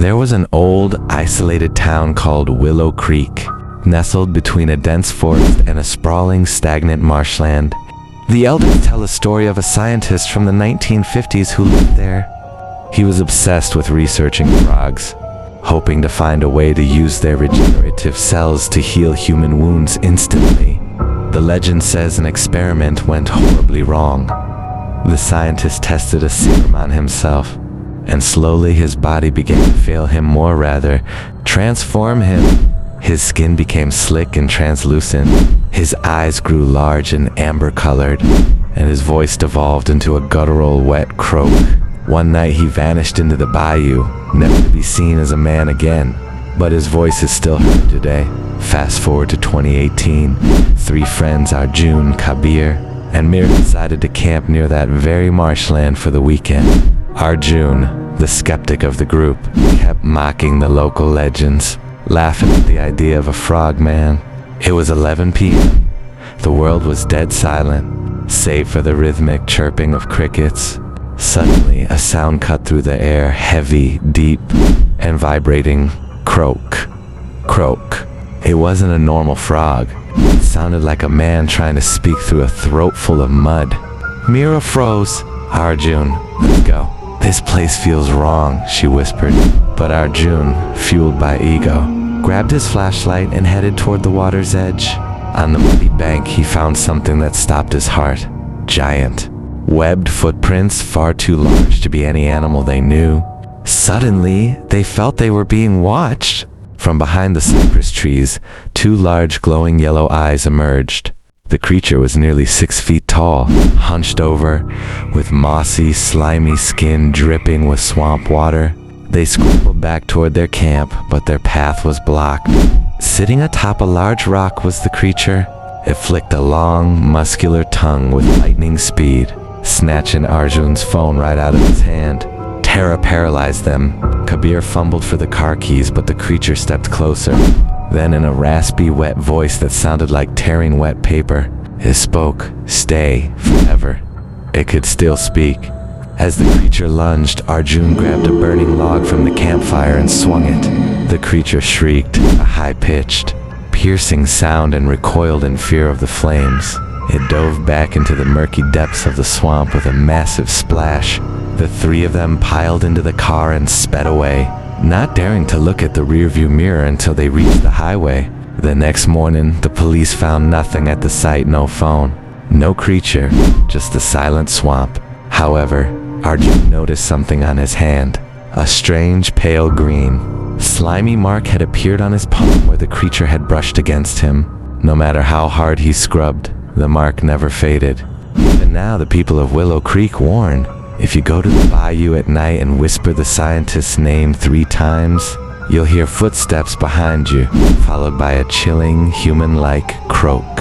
There was an old, isolated town called Willow Creek, nestled between a dense forest and a sprawling, stagnant marshland. The elders tell a story of a scientist from the 1950s who lived there. He was obsessed with researching frogs, hoping to find a way to use their regenerative cells to heal human wounds instantly. The legend says an experiment went horribly wrong. The scientist tested a serum on himself, and slowly his body began to fail him, more rather, transform him. His skin became slick and translucent, his eyes grew large and amber-colored, and his voice devolved into a guttural, wet croak. One night he vanished into the bayou, never to be seen as a man again, but his voice is still heard today. Fast forward to 2018, three friends, Arjun, Kabir, and Mir, decided to camp near that very marshland for the weekend. Arjun, the skeptic of the group, kept mocking the local legends, laughing at the idea of a frog man. It was 11 p.m. The world was dead silent, save for the rhythmic chirping of crickets. Suddenly, a sound cut through the air, heavy, deep, and vibrating. Croak. Croak. It wasn't a normal frog. It sounded like a man trying to speak through a throat full of mud. Mira froze. Arjun, let's go. This place feels wrong, she whispered. But Arjun, fueled by ego, grabbed his flashlight and headed toward the water's edge. On the muddy bank, he found something that stopped his heart. Giant. Webbed footprints, far too large to be any animal they knew. Suddenly, they felt they were being watched. From behind the cypress trees, two large glowing yellow eyes emerged. The creature was nearly 6 feet tall, hunched over, with mossy, slimy skin dripping with swamp water. They scrambled back toward their camp, but their path was blocked. Sitting atop a large rock was the creature. It flicked a long, muscular tongue with lightning speed, snatching Arjun's phone right out of his hand. Terror paralyzed them. Kabir fumbled for the car keys, but the creature stepped closer. Then, in a raspy, wet voice that sounded like tearing wet paper, it spoke, "Stay, forever." It could still speak. As the creature lunged, Arjun grabbed a burning log from the campfire and swung it. The creature shrieked, a high-pitched, piercing sound, and recoiled in fear of the flames. It dove back into the murky depths of the swamp with a massive splash. The three of them piled into the car and sped away, not daring to look at the rearview mirror until they reached the highway. The next morning, the police found nothing at the site, no phone, no creature, just the silent swamp. However, Arjun noticed something on his hand, a strange pale green, slimy mark had appeared on his palm where the creature had brushed against him. No matter how hard he scrubbed, the mark never faded. Even now, the people of Willow Creek warn, if you go to the bayou at night and whisper the scientist's name 3 times, you'll hear footsteps behind you, followed by a chilling, human-like croak.